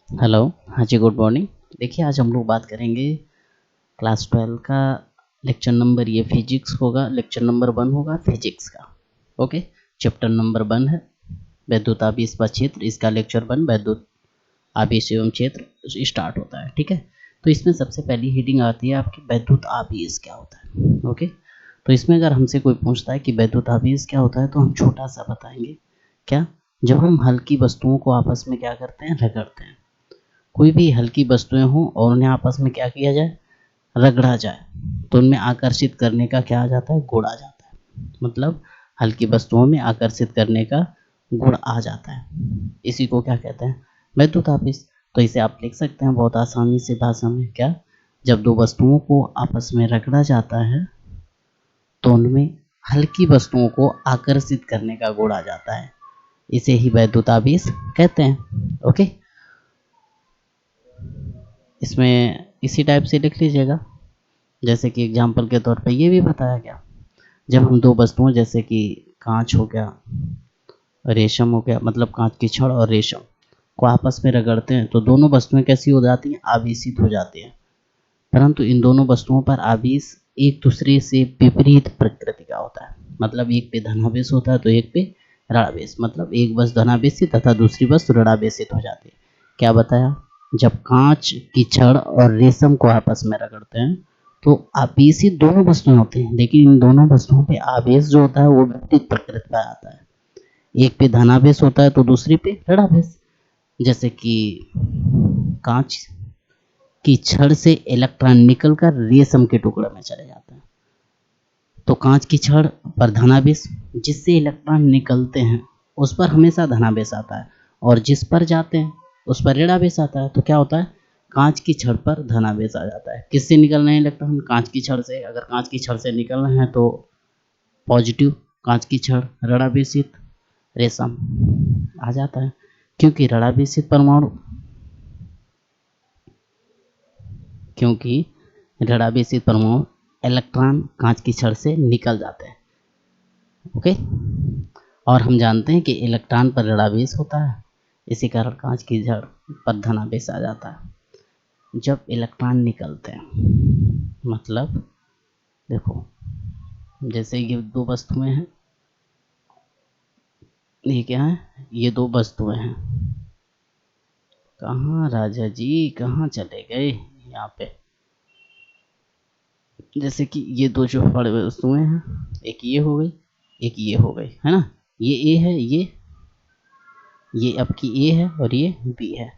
Hello. हाँ जी, good morning. देखिए, आज हम लोग बात करेंगे क्लास 12 का लेक्चर नंबर, ये फिजिक्स होगा, लेक्चर नंबर 1 होगा फिजिक्स का। ओके। चैप्टर नंबर 1 है वैद्युत आवेश व क्षेत्र, इसका लेक्चर 1 वैद्युत आवेश एवं क्षेत्र स्टार्ट होता है। ठीक है। तो इसमें सबसे पहली हेडिंग आती है आपकी वैद्युत आवेश क्या होता है। ओके। तो इसमें अगर हमसे कोई पूछता है कि वैद्युत आवेश क्या होता है, तो हम छोटा सा बताएंगे। क्या? जब हम हल्की वस्तुओं को आपस में क्या करते हैं, रगड़ते हैं। कोई भी हल्की वस्तुएं हों और उन्हें आपस में क्या किया जाए, रगड़ा जाए, तो उनमें आकर्षित करने का क्या आ जाता है, गुण आ जाता है। मतलब हल्की वस्तुओं में आकर्षित करने का गुण आ जाता है। इसी को क्या कहते हैं, वैद्युत आवेश। तो इसे आप लिख सकते हैं बहुत आसानी से भाषा में। क्या? जब दो वस्तुओं को आपस में रगड़ा जाता है तो उनमें हल्की वस्तुओं को आकर्षित करने का गुण आ जाता है, इसे ही वैद्युत आवेश कहते हैं। ओके। इसमें इसी टाइप से लिख लीजिएगा। जैसे कि एग्जाम्पल के तौर पे ये भी बताया गया, जब हम दो वस्तुओं जैसे कि कांच हो गया, रेशम हो गया, मतलब कांच की छड़ और रेशम को आपस में रगड़ते हैं तो दोनों वस्तुएं कैसी हो जाती हैं, आवेशित हो जाती हैं। परंतु इन दोनों वस्तुओं पर आवेश एक दूसरे से विपरीत प्रकृति का होता है। मतलब एक पे धनावेश होता है तो एक पे ऋणावेश, मतलब एक वस्तु धनावेशित तथा दूसरी वस्तु ऋणावेशित हो जाती है। क्या बताया? जब कांच की छड़ और रेशम को आपस में रगड़ते हैं तो आवेशित दोनों वस्तुएं होती हैं, लेकिन इन दोनों वस्तुओं पे आवेश जो होता है वो विपरीत प्रकृति का आता है। एक पे धनावेश होता है तो दूसरी पे ऋणावेश। जैसे कि कांच की छड़ से इलेक्ट्रॉन निकलकर रेशम के टुकड़े में चले जाते हैं, तो कांच की छड़ पर धनावेश, जिससे इलेक्ट्रॉन निकलते हैं उस पर हमेशा धनावेश आता है, और जिस पर जाते हैं उस पर ऋणावेश आता है। तो क्या होता है, कांच की छड़ पर धनावेश आ जाता है। किससे निकल रहे हैं इलेक्ट्रॉन? कांच की छड़ से। अगर कांच की छड़ से निकल रहे हैं तो पॉजिटिव कांच की छड़, ऋणावेशित रेशम आ जाता है। क्योंकि ऋणावेशित परमाणु क्योंकि ऋणावेशित परमाणु इलेक्ट्रॉन कांच की छड़ से निकल जाते हैं। ओके। और हम जानते हैं कि इलेक्ट्रॉन पर ऋणावेश होता है, इसी कारण कांच की छड़ पर धनावेश आ जाता है जब इलेक्ट्रॉन निकलते हैं। मतलब देखो, जैसे ये दो वस्तुएं हैं, ये क्या है, ये दो वस्तुएं हैं। कहाँ राजा जी, कहाँ चले गए? यहाँ पे जैसे कि ये दो जो बड़े वस्तुएं हैं, एक ये हो गई, एक ये हो गई, है ना। ये ए है, ये आपकी ए है और ये बी है।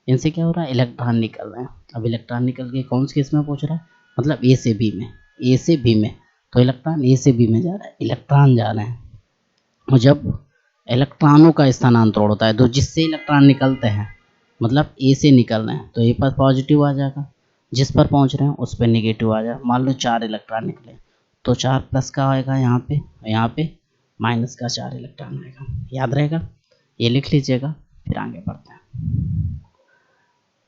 इनसे क्या हो रहा है, इलेक्ट्रॉन निकल रहे हैं। अब इलेक्ट्रॉन निकल के कौन सी केस में पहुंच रहा है, मतलब ए से बी में, ए से बी में। तो इलेक्ट्रॉन ए से बी में जा रहा है, इलेक्ट्रॉन जा रहे हैं। और जब इलेक्ट्रॉनों का स्थानांतरण होता है तो जिससे इलेक्ट्रॉन निकलते हैं, मतलब ए से निकल रहे हैं तो ए पर पॉजिटिव आ जाएगा, जिस पर पहुंच रहे हैं उस पर निगेटिव आ जाएगा। मान लो 4 इलेक्ट्रॉन निकले तो 4 प्लस का आएगा यहाँ पे, यहाँ पे माइनस का 4 इलेक्ट्रॉन आएगा। याद रहेगा, ये लिख लीजिएगा। फिर आगे बढ़ते हैं।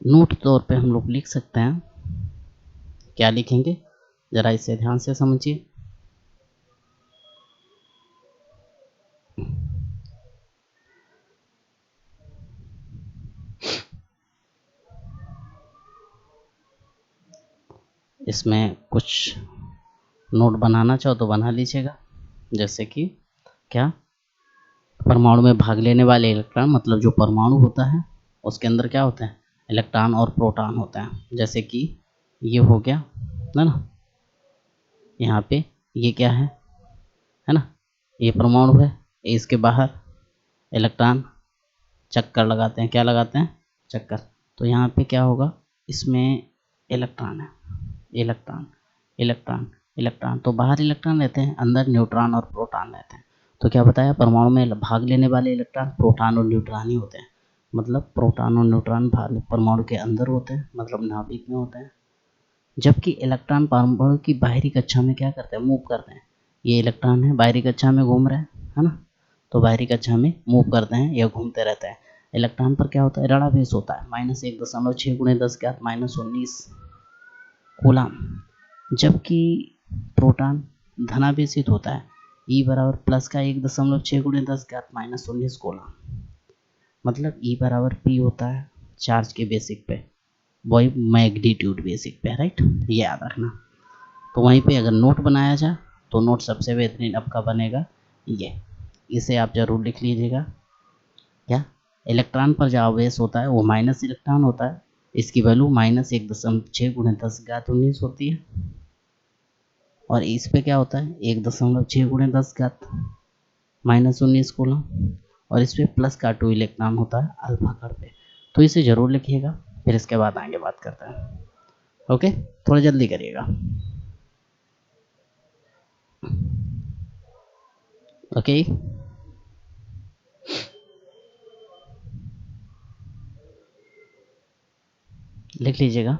नोट तौर पे हम लोग लिख सकते हैं। क्या लिखेंगे, जरा इसे ध्यान से समझिए। इसमें कुछ नोट बनाना चाहो तो बना लीजिएगा। जैसे कि क्या, परमाणु में भाग लेने वाले इलेक्ट्रॉन, मतलब जो परमाणु होता है उसके अंदर क्या होता है, इलेक्ट्रॉन और प्रोटॉन होता है। जैसे कि ये हो गया, है ना। यहाँ पे ये क्या है ना, ये परमाणु है, इसके बाहर इलेक्ट्रॉन चक्कर लगाते हैं। क्या लगाते हैं, चक्कर। तो यहाँ पे क्या होगा, इसमें इलेक्ट्रॉन है, इलेक्ट्रॉन इलेक्ट्रॉन इलेक्ट्रॉन, तो बाहर इलेक्ट्रॉन रहते हैं, अंदर न्यूट्रॉन और प्रोटॉन रहते हैं। तो क्या बताया, परमाणु में भाग लेने वाले इलेक्ट्रॉन प्रोटॉन और न्यूट्रॉन ही होते हैं। मतलब प्रोटॉन और न्यूट्रॉन परमाणु के अंदर होते हैं, मतलब नाभिक में होते हैं। जबकि इलेक्ट्रॉन परमाणु की बाहरी कक्षा में क्या करते हैं, मूव करते हैं। ये इलेक्ट्रॉन है, बाहरी कक्षा में घूम रहे हैं, है ना। तो बाहरी कक्षा में मूव करते हैं या घूमते रहते हैं। इलेक्ट्रॉन पर क्या होता है, ऋणावेश होता है, -1.6 × 10⁻⁻19 कूलाम। जबकि प्रोटॉन धनावेशित होता है, E बराबर प्लस का 1.6 × 10⁻⁻19 कूलाम। मतलब E बराबर P होता है चार्ज के बेसिक पे, वही मैग्नीट्यूड बेसिक पे, राइट, ये याद रखना। तो वहीं पे अगर नोट बनाया जाए तो नोट सबसे बेहतरीन आपका बनेगा ये, इसे आप जरूर लिख लीजिएगा। क्या इलेक्ट्रॉन पर जो आवेश होता है वो माइनस इलेक्ट्रॉन होता है, इसकी वैल्यू -1.6 × 10⁻19 होती है, और इस पे क्या होता है 1.6 × 10⁻−19 कूलम, और इस पे प्लस का 2 इलेक्ट्रॉन होता है अल्फा कण पे। तो इसे जरूर लिखिएगा, फिर इसके बाद आगे बात करते हैं। ओके, थोड़ा जल्दी करिएगा। ओके, लिख लीजिएगा,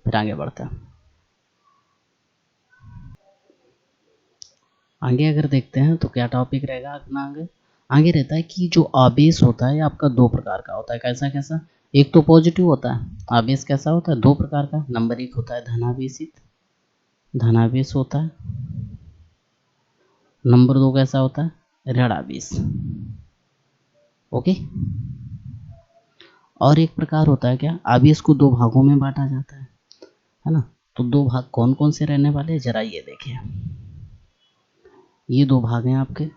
फिर आगे बढ़ते हैं। आगे अगर देखते हैं तो क्या टॉपिक रहेगा अपना आगे। आगे रहता है कि जो आवेश होता है आपका दो प्रकार का होता है। कैसा कैसा? एक तो पॉजिटिव होता है आवेश। कैसा होता है? दो प्रकार का। नंबर 1 होता है धनावेशित, धनावेश होता है। नंबर 2 कैसा होता है? ऋण आवेश। ओके। और एक प्रकार होता है क्या, आवेश को दो भागों में बांटा जाता है ना। तो दो भाग कौन कौन से रहने वाले हैं, जरा ये देखिए। ये दो भाग हैं आपके,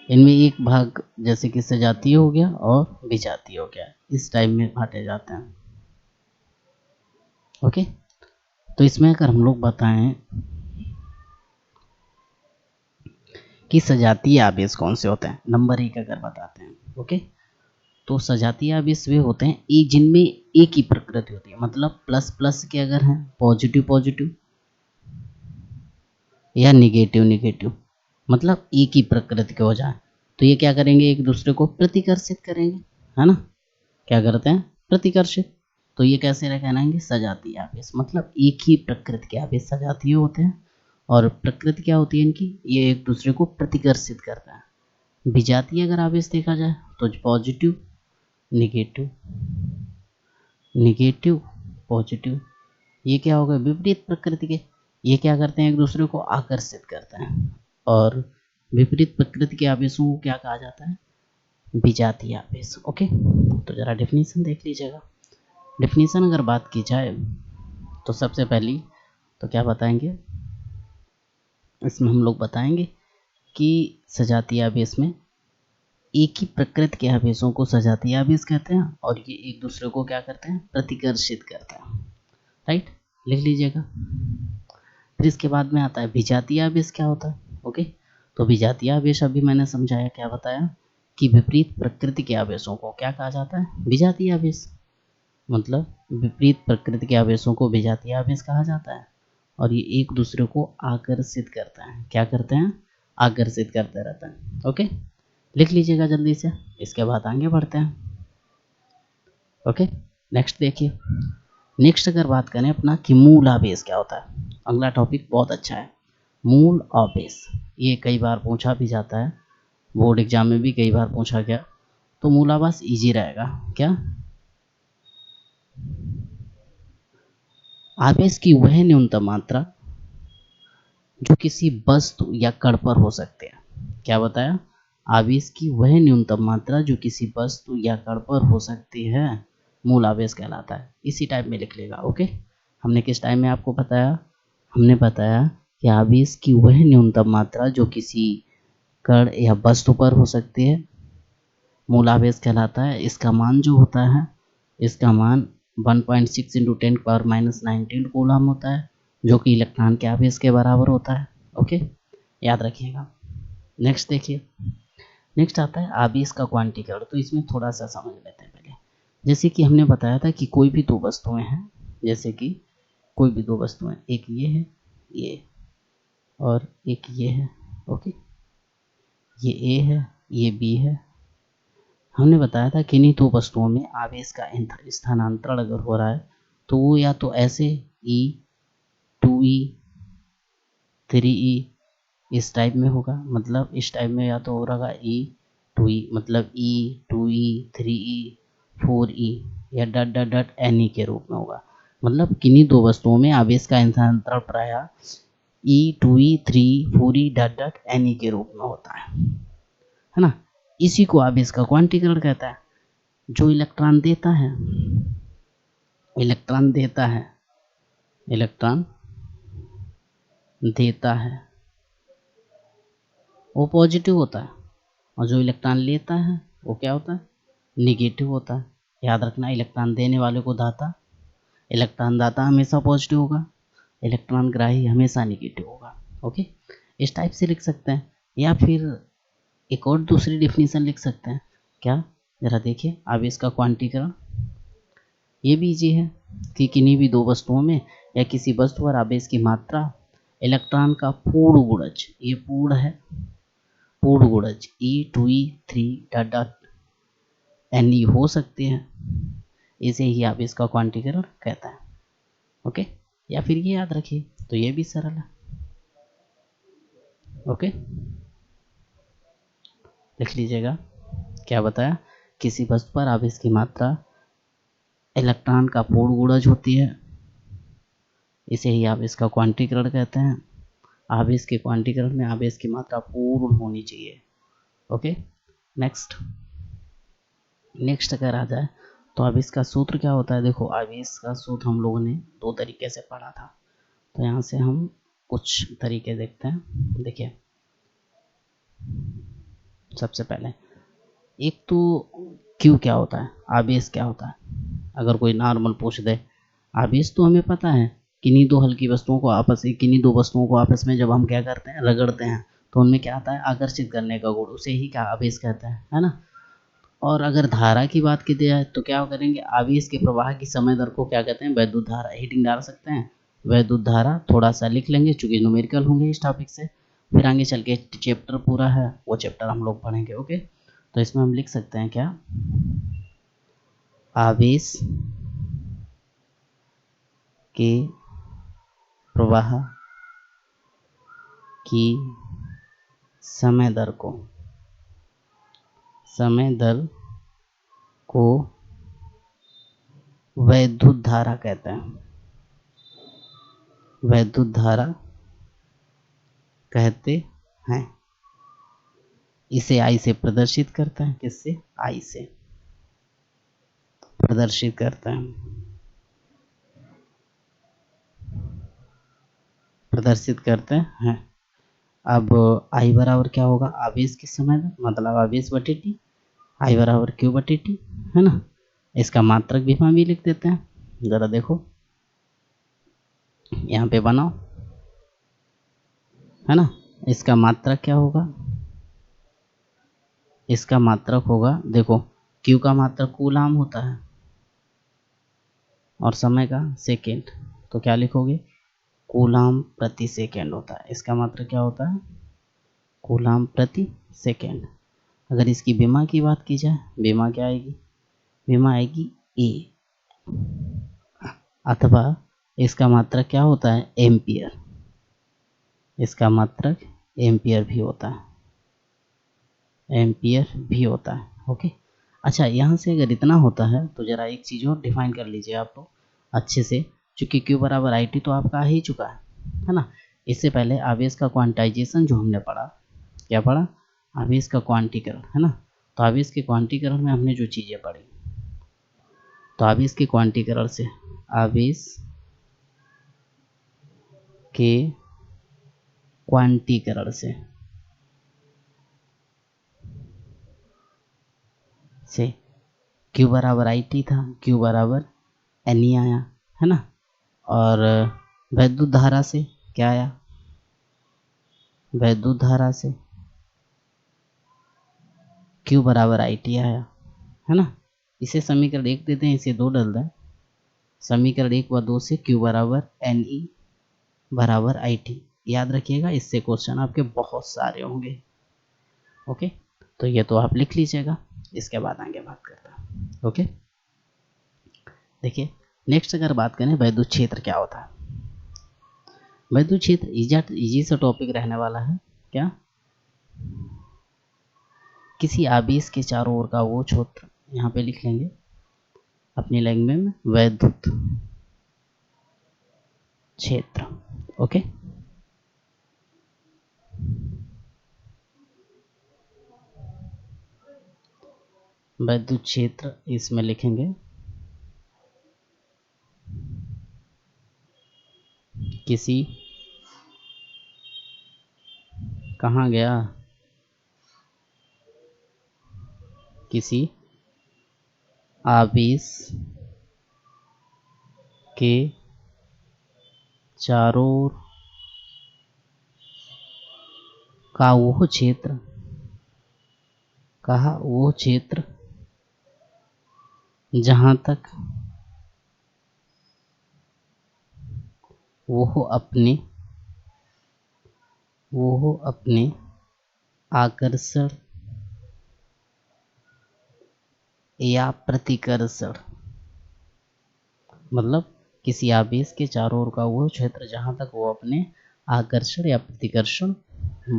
इनमें एक भाग जैसे कि सजातीय हो गया और विजातीय हो गया, इस टाइप में बांटे जाते हैं। ओके, तो इसमें अगर हम लोग बताएं कि सजातीय आवेश कौन से होते हैं, नंबर 1 अगर बताते हैं। ओके, तो सजातीय आवेश वे होते हैं एक जिनमें एक ही प्रकृति होती है, मतलब प्लस प्लस के अगर हैं, पॉजिटिव पॉजिटिव या निगेटिव निगेटिव, मतलब एक ही प्रकृति के हो जाए, तो ये क्या करेंगे, एक दूसरे को प्रतिकर्षित करेंगे, है ना। क्या करते हैं? प्रतिकर्षित। तो ये कैसे कहलाएंगे? सजातीय आवेश। मतलब एक ही प्रकृति के आवेश सजातीय होते हैं, और प्रकृति क्या होती है इनकी, ये एक दूसरे को प्रतिकर्षित करता है। विजातीय अगर आवेश देखा जाए तो पॉजिटिव निगेटिव, निगेटिव पॉजिटिव, ये क्या होगा, विपरीत प्रकृति के। ये क्या करते हैं, एक दूसरे को आकर्षित करते हैं। और विपरीत प्रकृति के आवेशों को क्या कहा जाता है? विजातीय आवेश। ओके, तो जरा डेफिनेशन देख लीजिएगा। डेफिनेशन अगर बात की जाए तो सबसे पहली तो क्या बताएंगे, इसमें हम लोग बताएंगे कि सजातीय आवेश में एक ही प्रकृति के आवेशों को सजातीय आवेश कहते हैं, और ये एक दूसरे को क्या करते हैं, प्रतिकर्षित करते हैं। राइट, लिख लीजिएगा। फिर इसके बाद में आता है विजातीय आवेश। क्या होता है? ओके, तो विजातीय आवेश अभी मैंने समझाया, क्या बताया कि विपरीत प्रकृति के आवेशों को क्या कहा जाता है? विजातीय आवेश। मतलब विपरीत प्रकृति के आवेशों को विजातीय आवेश कहा जाता है, और ये एक दूसरे को आकर्षित करते हैं। क्या करते हैं? आकर्षित करते रहते हैं। ओके, लिख लीजिएगा जल्दी से, इसके बाद आगे बढ़ते हैं। ओके, नेक्स्ट देखिए। नेक्स्ट अगर बात करें अपना कि मूल आवेश क्या होता है, अगला टॉपिक बहुत अच्छा है, मूल आवेश। ये कई बार पूछा भी जाता है, बोर्ड एग्जाम में भी कई बार पूछा गया, तो मूल आवेश इजी रहेगा। क्या? आवेश की वह न्यूनतम मात्रा जो किसी वस्तु या कण पर हो सकते हैं। क्या बताया? आवेश की वह न्यूनतम मात्रा जो किसी वस्तु या कण पर हो सकती है, मूल आवेश कहलाता है। इसी टाइप में लिख लेगा। ओके, हमने किस टाइम में आपको बताया? हमने बताया कि आवेश की वह न्यूनतम मात्रा जो किसी कण या वस्तु पर हो सकती है, मूल आवेश कहलाता है। इसका मान जो होता है, इसका मान 1.6 × 10⁻19 कूलम होता है, जो कि इलेक्ट्रॉन के आवेश के बराबर होता है। ओके, याद रखिएगा। नेक्स्ट देखिए, नेक्स्ट आता है आवेश का क्वांटीकरण। तो इसमें थोड़ा सा समझ लेते हैं पहले। जैसे कि हमने बताया था कि कोई भी दो वस्तुएं हैं, जैसे कि कोई भी दो वस्तुएं, एक ये है, ये, और एक ये है। ओके, ये ए है, ये बी है। हमने बताया था कि इन्हीं दो वस्तुओं में आवेश का स्थानांतरण अगर हो रहा है तो वो या तो ऐसे ई 2e 3e इस टाइप में होगा, मतलब इस टाइप में या तो हो रहा ई 2e, मतलब ई 2e 3e 4e, या डट डट डट एन के रूप में होगा। मतलब किन्हीं दो वस्तुओं में आवेश का स्थानांतरण प्राय ई 2e 3e 4e डट डट एन के रूप में होता है ना। इसी को आवेश का क्वांटीकरण कहता है। जो इलेक्ट्रॉन देता है, इलेक्ट्रॉन देता है, इलेक्ट्रॉन देता है वो पॉजिटिव होता है, और जो इलेक्ट्रॉन लेता है वो क्या होता है, निगेटिव होता है। याद रखना, इलेक्ट्रॉन देने वाले को दाता, इलेक्ट्रॉन दाता हमेशा पॉजिटिव होगा, इलेक्ट्रॉन ग्राही हमेशा निगेटिव होगा। ओके, इस टाइप से लिख सकते हैं। या फिर एक और दूसरी डेफिनेशन लिख सकते हैं। क्या, जरा देखिए, आवेश का क्वांटीकरण। ये भी इजी है कि किन्हीं भी दो वस्तुओं में या किसी वस्तु पर आवेश की मात्रा इलेक्ट्रॉन का पूर्ण गुणज, ये पूर्ण है, पूर्ण गुणज E2E3 हो सकते हैं, इसे ही आवेश का क्वांटीकरण कहता है। ओके, या फिर ये याद रखिए, तो ये भी सरल है। ओके, लिख लीजिएगा। क्या बताया, किसी वस्तु पर आवेश की मात्रा इलेक्ट्रॉन का पूर्ण गुणज होती है, इसे ही आवेश का क्वांटीकरण कहते हैं। आवेश के क्वांटीकरण में आवेश की मात्रा पूर्ण होनी चाहिए। ओके, नेक्स्ट अगर आ जाए तो आवेश का सूत्र क्या होता है। देखो, आवेश का सूत्र हम लोगों ने दो तरीके से पढ़ा था, तो यहाँ से हम कुछ तरीके देखते हैं। देखिए, सबसे पहले एक तो क्यू क्या होता है, आवेश क्या होता है। अगर कोई नॉर्मल पूछ दे, आवेश तो हमें पता है, किन्हीं दो हल्की वस्तुओं को आपस में, किन्हीं दो वस्तुओं को आपस में जब हम क्या करते हैं, रगड़ते हैं, तो उनमें क्या आता है, आकर्षित करने का गुण, उसे ही क्या आवेश कहते हैं, है ना। और अगर धारा की बात की जाए तो क्या करेंगे, आवेश के प्रवाह की समय दर को क्या कहते हैं, वैद्युत धारा। हीटिंग डाल सकते हैं, वैद्युत धारा थोड़ा सा लिख लेंगे चूंकि न्यूमेरिकल होंगे इस टॉपिक से। फिर आगे चल के चैप्टर पूरा है, वो चैप्टर हम लोग पढ़ेंगे। ओके, तो इसमें हम लिख सकते हैं क्या, आवेश के प्रवाह की समय दर को वैद्युत धारा कहते हैं, वैद्युत धारा कहते हैं। इसे आई से प्रदर्शित करते हैं, किससे, आई से प्रदर्शित करते हैं, प्रदर्शित करते हैं। अब आई बराबर क्या होगा, आवेश की समय दर, मतलब आवेश बटे टी, आई बराबर क्यू बटे टी, है ना। इसका मात्रक भी हम भी लिख देते हैं, जरा देखो यहाँ पे बनाओ, है ना। इसका मात्रक क्या होगा, इसका मात्रक होगा, देखो क्यू का मात्रक कूलाम होता है और समय का सेकेंड, तो क्या लिखोगे, कूलाम प्रति सेकेंड होता है। इसका मात्रक क्या होता है, कूलाम प्रति सेकेंड। अगर इसकी विमा की बात की जाए, विमा क्या आएगी, विमा आएगी ए, अथवा इसका मात्रक क्या होता है, एम्पियर। इसका मात्रक एम्पियर भी होता है, एम्पियर भी होता है। ओके, अच्छा, यहाँ से अगर इतना होता है तो ज़रा एक चीज़ और डिफाइन कर लीजिए आप लोग अच्छे से, चूँकि क्यू बराबर आई टी तो आपका आ ही चुका है ना। इससे पहले आवेश का क्वांटाइजेशन जो हमने पढ़ा, क्या पढ़ा, आवेश का क्वांटीकरण, है ना। तो आवेश के क्वांटीकरण में हमने जो चीज़ें पढ़ी, तो आवेश के क्वांटीकरण से, आवेश के क्वांटीकरण से क्यू बराबर आई टी था, क्यू बराबर एन ई आया, है ना। और वैद्युत धारा से क्या आया, वैद्युत धारा से क्यू बराबर आई टी आया, है ना। इसे समीकरण 1 देते हैं, इसे 2 डाल दें, समीकरण 1 व 2 से क्यू बराबर एन ई बराबर आई टी। याद रखिएगा, इससे क्वेश्चन आपके बहुत सारे होंगे। ओके, तो ये तो आप लिख लीजिएगा, इसके बाद आगे बात करते हैं। ओके, देखिए नेक्स्ट अगर बात करें वैद्युत क्षेत्र क्या होता है। वैद्युत क्षेत्र इजी सा टॉपिक रहने वाला है। क्या, किसी आवेश के चारों ओर का वो क्षेत्र, यहाँ पे लिख लेंगे अपनी लैंग्वेज में, वैद्युत क्षेत्र। ओके, वैद्युत क्षेत्र इसमें लिखेंगे किसी, कहाँ गया, किसी आवेश के चारों ओर का वो क्षेत्र, कहा वो क्षेत्र जहाँ तक वो अपने आकर्षण या प्रतिकर्षण, मतलब किसी आवेश के चारों ओर का वो क्षेत्र जहाँ तक वो अपने आकर्षण या प्रतिकर्षण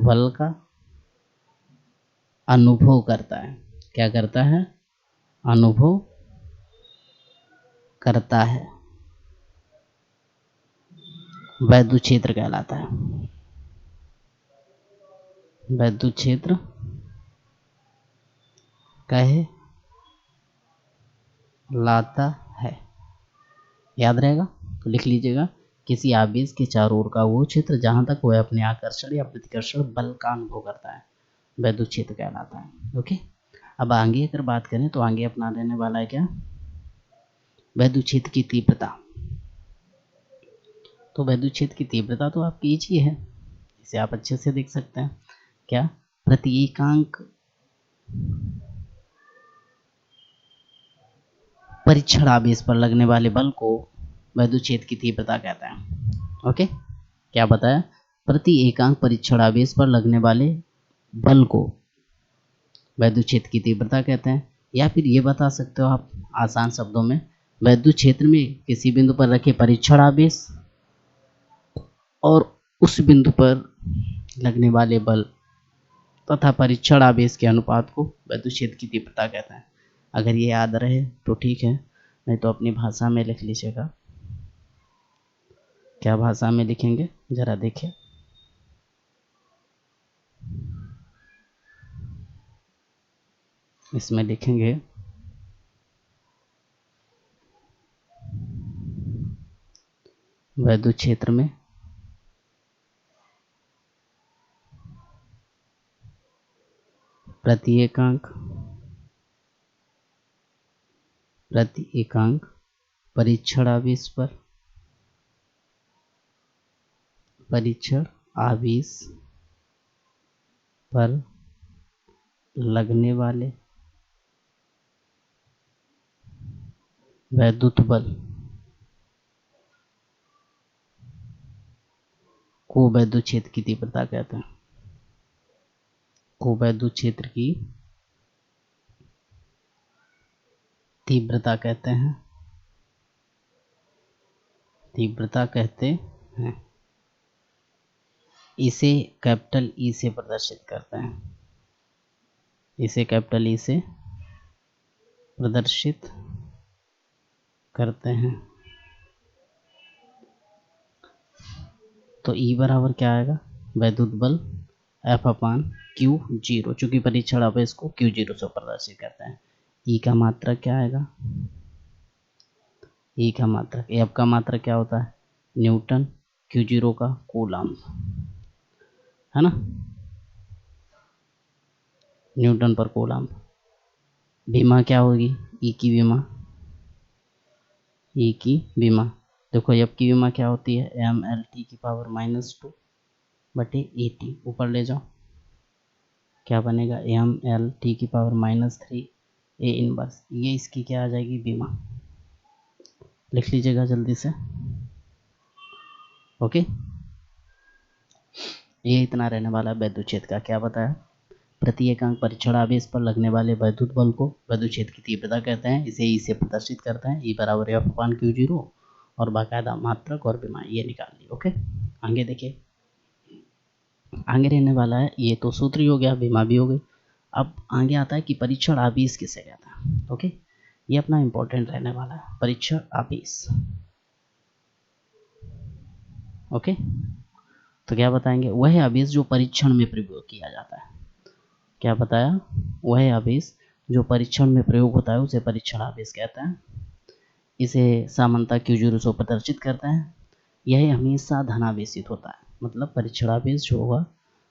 बल का अनुभव करता है। क्या करता है? अनुभव करता है, वैद्युत क्षेत्र कहलाता है। वैद्युत क्षेत्र कहलाता है। याद रहेगा तो लिख लीजिएगा, किसी आवेश के चारों ओर का वो क्षेत्र जहां तक वह अपने आकर्षण या प्रतिकर्षण बल का अनुभव करता है, वैद्युत क्षेत्र कहलाता है। ओके, अब आगे अगर बात करें तो आगे अपना रहने वाला है क्या? वैद्युत क्षेत्र की तीव्रता। तो वैद्युत क्षेत्र की तीव्रता तो आपकी इच ही है, इसे आप अच्छे से देख सकते हैं। क्या? प्रति एकांक परीक्षण आवेश पर लगने वाले बल को वैद्युत क्षेत्र की तीव्रता कहते हैं। ओके, क्या बताया? प्रति एकांक परीक्षण आवेश पर लगने वाले बल को वैद्युत क्षेत्र की तीव्रता कहते हैं। या फिर ये बता सकते हो आप आसान शब्दों में, वैद्युत क्षेत्र में किसी बिंदु पर रखे परीक्षण आवेश और उस बिंदु पर लगने वाले बल तथा परीक्षण आवेश के अनुपात को वैद्युत क्षेत्र की तीव्रता कहते हैं। अगर ये याद रहे तो ठीक है, नहीं तो अपनी भाषा में लिख लीजिएगा। क्या भाषा में लिखेंगे जरा देखिए। इसमें लिखेंगे वैद्युत क्षेत्र में प्रति एकांक परीक्षण आवेश पर लगने वाले वैद्युत बल को वैद्युत क्षेत्र की तीव्रता कहते हैं। को वैद्युत क्षेत्र की तीव्रता कहते हैं। तीव्रता कहते हैं। इसे कैपिटल ई से प्रदर्शित करते हैं। इसे कैपिटल ई से प्रदर्शित करते हैं। तो ई बराबर क्या आएगा? वैद्युत बल एफ अपान क्यू जीरो, चूंकि परीक्षण आवेश को क्यू जीरो से प्रदर्शित करते हैं। ई का मात्रक क्या आएगा? ई का मात्रक, एफ का मात्रक क्या होता है? न्यूटन, क्यू जीरो का कूलम्ब, है ना, न्यूटन पर कूलम्ब। विमा क्या होगी? ई की विमा, ई की विमा। देखो एफ की विमा क्या होती है? एम एल टी की पावर -2 बटे ए टी, ऊपर ले जाओ, क्या बनेगा? एम एल टी की पावर -3 ए इनवर्स, ये इसकी क्या आ जाएगी? विमा। लिख लीजिएगा जल्दी से। ओके, ये इतना रहने वाला है वैद्युत क्षेत्र का। क्या बताया? प्रति एकांक परीक्षण आवेश पर लगने वाले वैद्युत बल को वैद्युत क्षेत्र की तीव्रता कहते हैं। इसे ई से प्रदर्शित करते हैं। ई बराबर एफ अपान क्यू जीरो, और बाकायदा मात्रक और विमा ये निकाल ली। ओके, आगे देखिए, आगे रहने वाला है, ये तो सूत्र ही हो गया, विमा भी हो गई। अब आगे आता है कि परीक्षण आवेश किसे कहता है। ओके, ये अपना इंपॉर्टेंट रहने वाला है, परीक्षण आवेश। ओके, तो क्या बताएंगे? वह आवेश जो परीक्षण में प्रयोग किया जाता है। क्या बताया? वह आवेश जो परीक्षण में प्रयोग होता है उसे परीक्षणावेश कहते हैं। इसे सामान्यतः Q0 प्रदर्शित करता है। यह हमेशा धनावेशित होता है, मतलब परीक्षणावेश जो होगा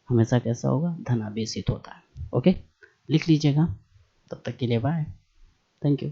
हमेशा कैसा होगा, धनावेशित होता है। ओके, लिख लीजिएगा। तब तक के लिए बाय, थैंक यू।